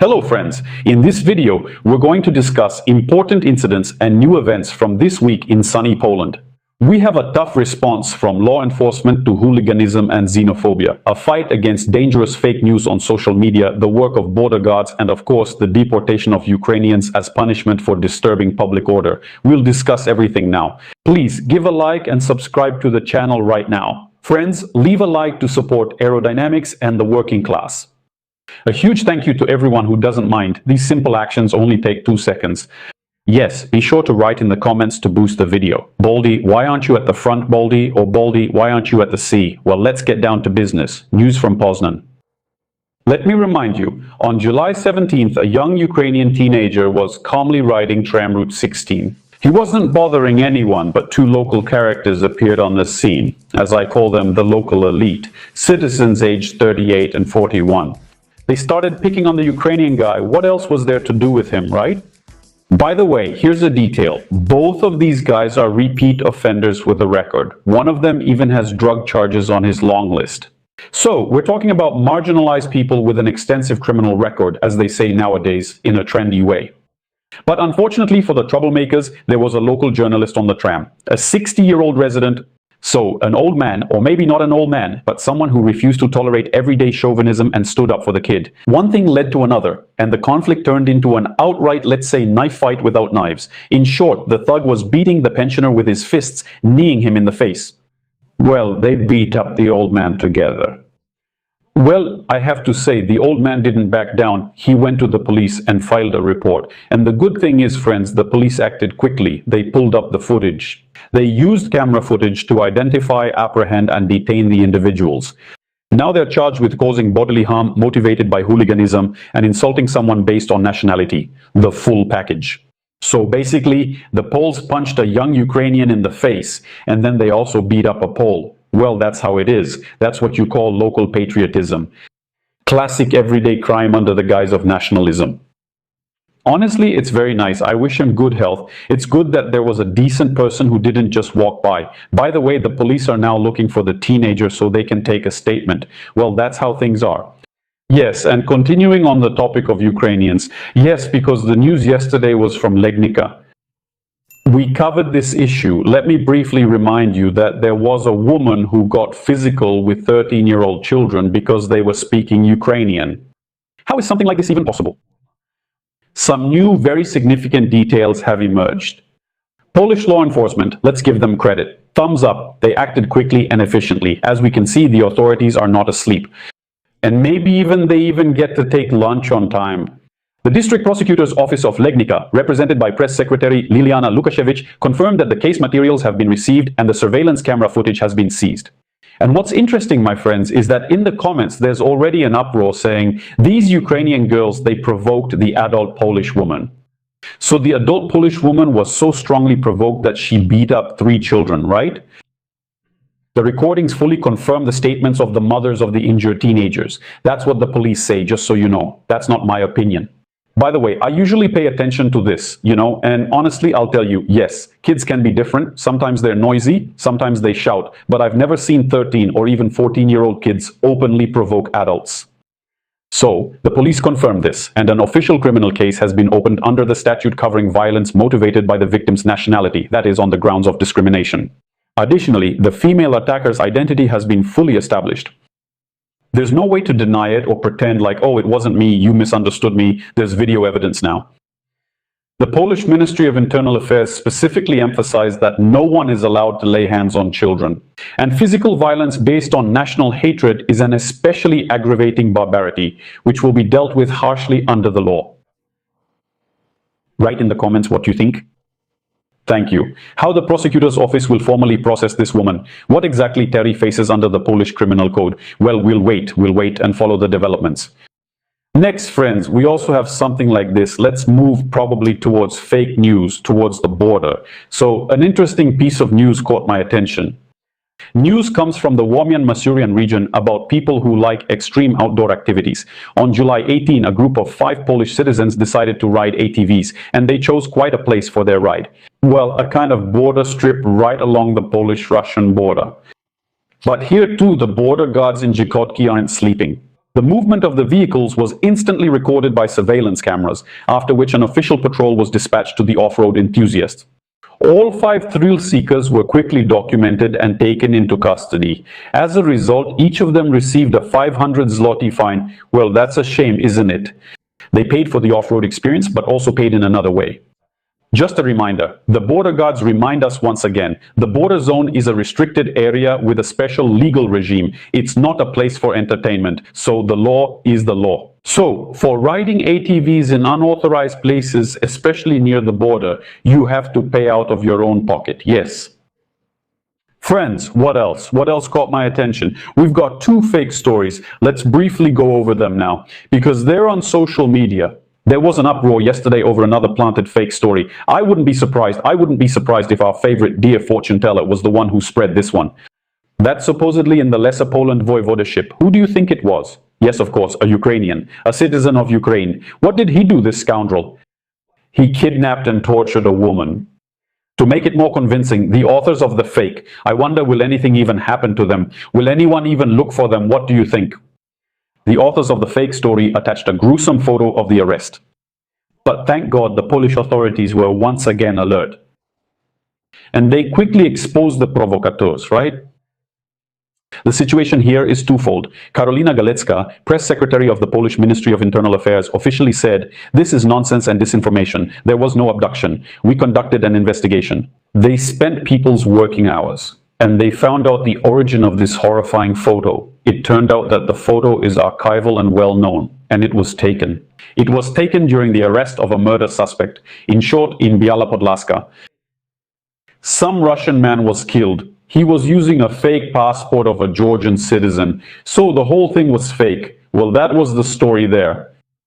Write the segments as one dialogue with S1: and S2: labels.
S1: Hello friends, in this video we're going to discuss important incidents and new events from this week in sunny Poland. We have a tough response from law enforcement to hooliganism and xenophobia, a fight against dangerous fake news on social media, the work of border guards, and of course the deportation of Ukrainians as punishment for disturbing public order. We'll discuss everything now. Please give a like and subscribe to the channel right now. Friends, leave a like to support aerodynamics and the working class. A huge thank you to everyone who doesn't mind. These simple actions only take 2 seconds. Yes, be sure to write in the comments to boost the video. Baldy, why aren't you at the front, Baldy? Or Baldy, why aren't you at the sea? Well, let's get down to business. News from Poznan. Let me remind you, on July 17th, a young Ukrainian teenager was calmly riding Tram Route 16. He wasn't bothering anyone, but 2 local characters appeared on the scene, as I call them the local elite, citizens aged 38 and 41. They started picking on the Ukrainian guy. What else was there to do with him, right? By the way, here's a detail. Both of these guys are repeat offenders with a record. One of them even has drug charges on his long list. So, we're talking about marginalized people with an extensive criminal record, as they say nowadays, in a trendy way. But unfortunately for the troublemakers, there was a local journalist on the tram, a 60-year-old resident. So, an old man, or maybe not an old man, but someone who refused to tolerate everyday chauvinism and stood up for the kid. One thing led to another, and the conflict turned into an outright, let's say, knife fight without knives. In short, the thug was beating the pensioner with his fists, kneeing him in the face. Well, they beat up the old man together. Well, I have to say, the old man didn't back down. He went to the police and filed a report. And the good thing is, friends, the police acted quickly. They pulled up the footage. They used camera footage to identify, apprehend, and detain the individuals. Now they're charged with causing bodily harm motivated by hooliganism and insulting someone based on nationality. The full package. So basically, the Poles punched a young Ukrainian in the face, and then they also beat up a Pole. Well, that's how it is. That's what you call local patriotism. Classic everyday crime under the guise of nationalism. Honestly, it's very nice. I wish him good health. It's good that there was a decent person who didn't just walk by. By the way, the police are now looking for the teenager so they can take a statement. Well, that's how things are. Yes, and continuing on the topic of Ukrainians. Yes, because the news yesterday was from Legnica. We covered this issue. Let me briefly remind you that there was a woman who got physical with 13-year-old children because they were speaking Ukrainian. How is something like this even possible? Some new, very significant details have emerged. Polish law enforcement, let's give them credit. Thumbs up, they acted quickly and efficiently. As we can see, the authorities are not asleep. And maybe they even get to take lunch on time. The District Prosecutor's Office of Legnica, represented by Press Secretary Liliana Lukashevich, confirmed that the case materials have been received and the surveillance camera footage has been seized. And what's interesting, my friends, is that in the comments there's already an uproar saying, these Ukrainian girls, they provoked the adult Polish woman. So the adult Polish woman was so strongly provoked that she beat up 3 children, right? The recordings fully confirm the statements of the mothers of the injured teenagers. That's what the police say, just so you know. That's not my opinion. By the way, I usually pay attention to this, and honestly, I'll tell you, yes, kids can be different. Sometimes they're noisy, sometimes they shout, but I've never seen 13 or even 14-year-old kids openly provoke adults. So, the police confirmed this, and an official criminal case has been opened under the statute covering violence motivated by the victim's nationality, that is, on the grounds of discrimination. Additionally, the female attacker's identity has been fully established. There's no way to deny it or pretend like, oh, it wasn't me, you misunderstood me, there's video evidence now. The Polish Ministry of Internal Affairs specifically emphasized that no one is allowed to lay hands on children. And physical violence based on national hatred is an especially aggravating barbarity, which will be dealt with harshly under the law. Write in the comments what you think. Thank you. How the prosecutor's office will formally process this woman. What exactly Terry faces under the Polish criminal code? Well, we'll wait and follow the developments. Next, friends, we also have something like this. Let's move probably towards fake news, towards the border. So, an interesting piece of news caught my attention. News comes from the Womian-Masurian region about people who like extreme outdoor activities. On July 18, a group of 5 Polish citizens decided to ride ATVs, and they chose quite a place for their ride. Well, a kind of border strip right along the Polish-Russian border. But here too, the border guards in Jikotki aren't sleeping. The movement of the vehicles was instantly recorded by surveillance cameras, after which an official patrol was dispatched to the off-road enthusiasts. All 5 thrill-seekers were quickly documented and taken into custody. As a result, each of them received a 500 zloty fine. Well, that's a shame, isn't it? They paid for the off-road experience, but also paid in another way. Just a reminder, the border guards remind us once again, the border zone is a restricted area with a special legal regime. It's not a place for entertainment, so the law is the law. So, for riding ATVs in unauthorized places, especially near the border, you have to pay out of your own pocket, yes. Friends, what else? What else caught my attention? We've got 2 fake stories. Let's briefly go over them now, because they're on social media. There was an uproar yesterday over another planted fake story. I wouldn't be surprised if our favorite dear fortune teller was the one who spread this one. That's supposedly in the Lesser Poland voivodeship. Who do you think it was? Yes, of course, a Ukrainian, a citizen of Ukraine. What did he do, this scoundrel? He kidnapped and tortured a woman. To make it more convincing, the authors of the fake, I wonder, will anything even happen to them? Will anyone even look for them? What do you think? The authors of the fake story attached a gruesome photo of the arrest. But thank God the Polish authorities were once again alert. And they quickly exposed the provocateurs, right? The situation here is twofold. Karolina Galecka, press secretary of the Polish Ministry of Internal Affairs, officially said, "This is nonsense and disinformation. There was no abduction. We conducted an investigation." They spent people's working hours, and they found out the origin of this horrifying photo. It turned out that the photo is archival and well known, and it was taken. It was taken during the arrest of a murder suspect, in short, in Biała Podlaska. Some Russian man was killed. He was using a fake passport of a Georgian citizen, so the whole thing was fake. Well, that was the story there.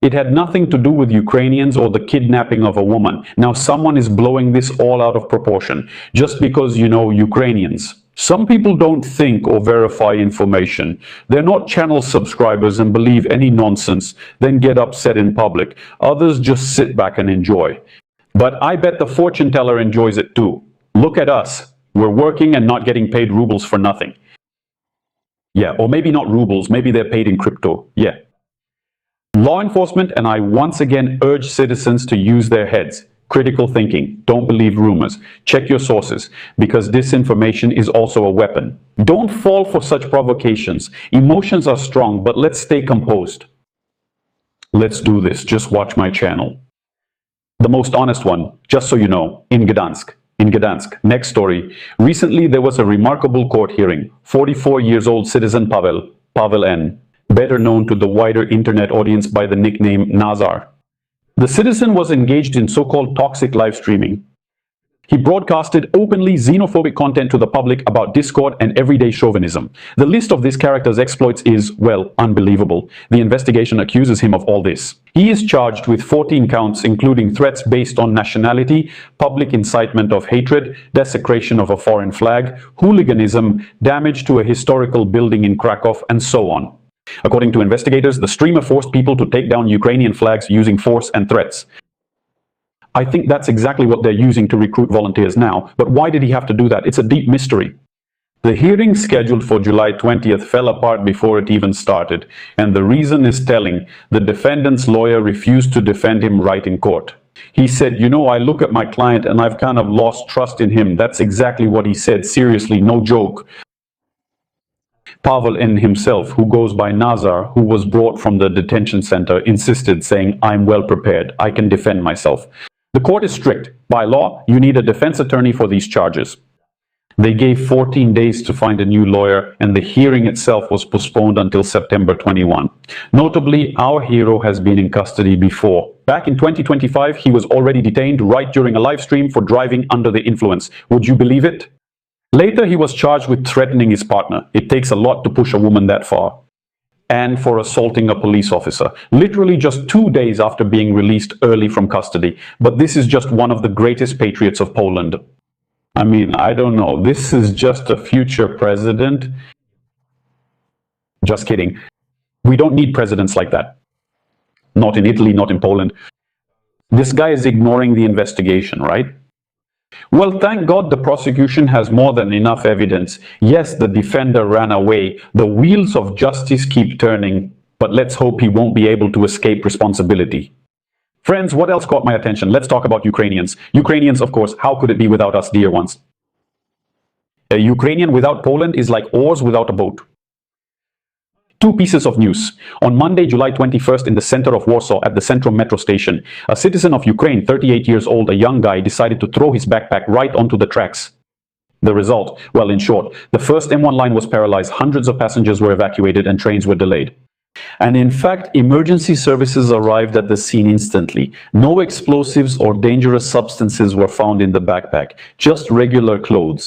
S1: It had nothing to do with Ukrainians or the kidnapping of a woman. Now someone is blowing this all out of proportion, just because, you know, Ukrainians. Some people don't think or verify information. They're not channel subscribers and believe any nonsense, then get upset in public. Others just sit back and enjoy. But I bet the fortune teller enjoys it too. Look at us. We're working and not getting paid rubles for nothing. Yeah, or maybe not rubles, maybe they're paid in crypto. Yeah. Law enforcement and I once again urge citizens to use their heads. Critical thinking. Don't believe rumors. Check your sources, because disinformation is also a weapon. Don't fall for such provocations. Emotions are strong, but let's stay composed. Let's do this. Just watch my channel. The most honest one, just so you know, in Gdansk. Next story. Recently, there was a remarkable court hearing. 44 years old citizen Pavel N., better known to the wider internet audience by the nickname Nazar. The citizen was engaged in so-called toxic live streaming. He broadcasted openly xenophobic content to the public about discord and everyday chauvinism. The list of this character's exploits is, well, unbelievable. The investigation accuses him of all this. He is charged with 14 counts, including threats based on nationality, public incitement of hatred, desecration of a foreign flag, hooliganism, damage to a historical building in Krakow, and so on. According to investigators, the streamer forced people to take down Ukrainian flags using force and threats. I think that's exactly what they're using to recruit volunteers now, but why did he have to do that? It's a deep mystery. The hearing scheduled for July 20th fell apart before it even started, and the reason is telling. The defendant's lawyer refused to defend him right in court. He said, "You know, I look at my client and I've kind of lost trust in him." That's exactly what he said. Seriously, no joke. Pavel N. himself, who goes by Nazar, who was brought from the detention center, insisted, saying, "I'm well prepared. I can defend myself." The court is strict. By law, you need a defense attorney for these charges. They gave 14 days to find a new lawyer, and the hearing itself was postponed until September 21. Notably, our hero has been in custody before. Back in 2025, he was already detained right during a live stream for driving under the influence. Would you believe it? Later, he was charged with threatening his partner. It takes a lot to push a woman that far. And for assaulting a police officer, literally just 2 days after being released early from custody. But this is just one of the greatest patriots of Poland. I mean, I don't know. This is just a future president. Just kidding. We don't need presidents like that. Not in Italy, not in Poland. This guy is ignoring the investigation, right? Well, thank God the prosecution has more than enough evidence. Yes, the defender ran away. The wheels of justice keep turning. but let's hope he won't be able to escape responsibility. Friends, what else caught my attention? Let's talk about Ukrainians. Ukrainians, of course, how could it be without us, dear ones? A Ukrainian without Poland is like oars without a boat. Two pieces of news. On Monday, July 21st, in the center of Warsaw at the Central Metro station, a citizen of Ukraine, 38 years old, a young guy, decided to throw his backpack right onto the tracks. The result? Well, in short, the first M1 line was paralyzed, hundreds of passengers were evacuated, and trains were delayed. And in fact, emergency services arrived at the scene instantly. No explosives or dangerous substances were found in the backpack, just regular clothes.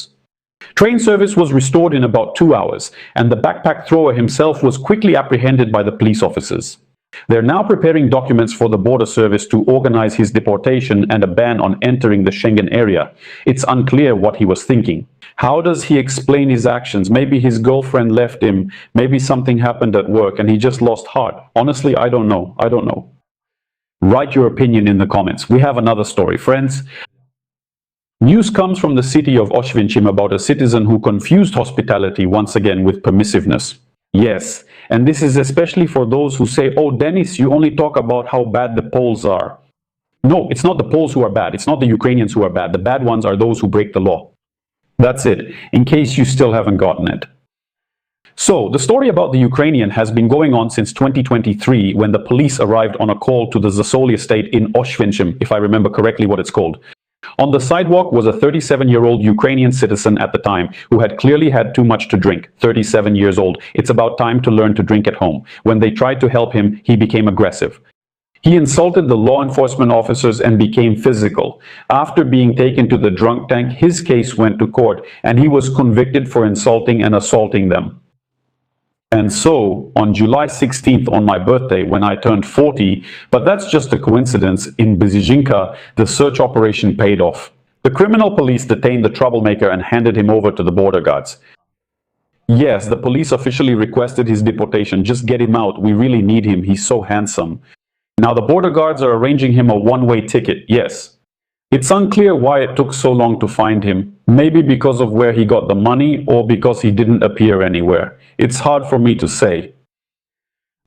S1: Train service was restored in about 2 hours, and the backpack thrower himself was quickly apprehended by the police officers. They're now preparing documents for the border service to organize his deportation and a ban on entering the Schengen area. It's unclear what he was thinking. How does he explain his actions? Maybe his girlfriend left him, maybe something happened at work and he just lost heart. Honestly, I don't know. Write your opinion in the comments. We have another story, friends. News comes from the city of Oświęcim about a citizen who confused hospitality once again with permissiveness. Yes, and this is especially for those who say, "Oh, Dennis, you only talk about how bad the Poles are." No, it's not the Poles who are bad. It's not the Ukrainians who are bad. The bad ones are those who break the law. That's it, in case you still haven't gotten it. So, the story about the Ukrainian has been going on since 2023 when the police arrived on a call to the Zasoli estate in Oświęcim, if I remember correctly what it's called. On the sidewalk was a 37-year-old Ukrainian citizen at the time who had clearly had too much to drink. 37 years old. It's about time to learn to drink at home. When they tried to help him, he became aggressive. He insulted the law enforcement officers and became physical. After being taken to the drunk tank, his case went to court and he was convicted for insulting and assaulting them. And so, on July 16th, on my birthday, when I turned 40, but that's just a coincidence, in Byzynka, the search operation paid off. The criminal police detained the troublemaker and handed him over to the border guards. Yes, the police officially requested his deportation. Just get him out. We really need him. He's so handsome. Now the border guards are arranging him a one-way ticket. Yes. It's unclear why it took so long to find him. Maybe because of where he got the money or because he didn't appear anywhere. It's hard for me to say.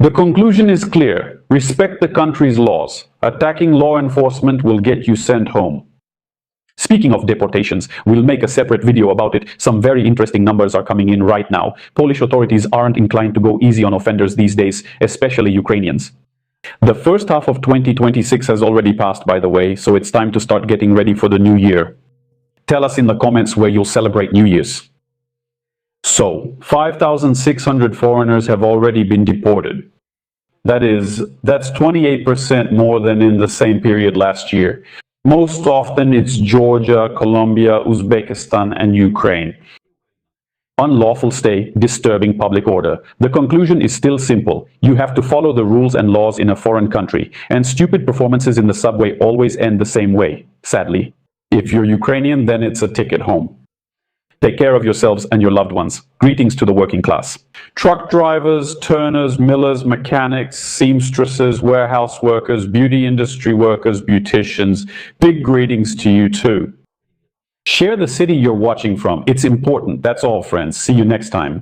S1: The conclusion is clear. Respect the country's laws. Attacking law enforcement will get you sent home. Speaking of deportations, we'll make a separate video about it. Some very interesting numbers are coming in right now. Polish authorities aren't inclined to go easy on offenders these days, especially Ukrainians. The first half of 2026 has already passed, by the way, so it's time to start getting ready for the new year. Tell us in the comments where you'll celebrate New Year's. So, 5,600 foreigners have already been deported. That's 28% more than in the same period last year. Most often it's Georgia, Colombia, Uzbekistan, and Ukraine. Unlawful stay, disturbing public order. The conclusion is still simple. You have to follow the rules and laws in a foreign country, and stupid performances in the subway always end the same way, sadly. If you're Ukrainian, then it's a ticket home. Take care of yourselves and your loved ones. Greetings to the working class. Truck drivers, turners, millers, mechanics, seamstresses, warehouse workers, beauty industry workers, beauticians, big greetings to you too. Share the city you're watching from. It's important. That's all, friends. See you next time.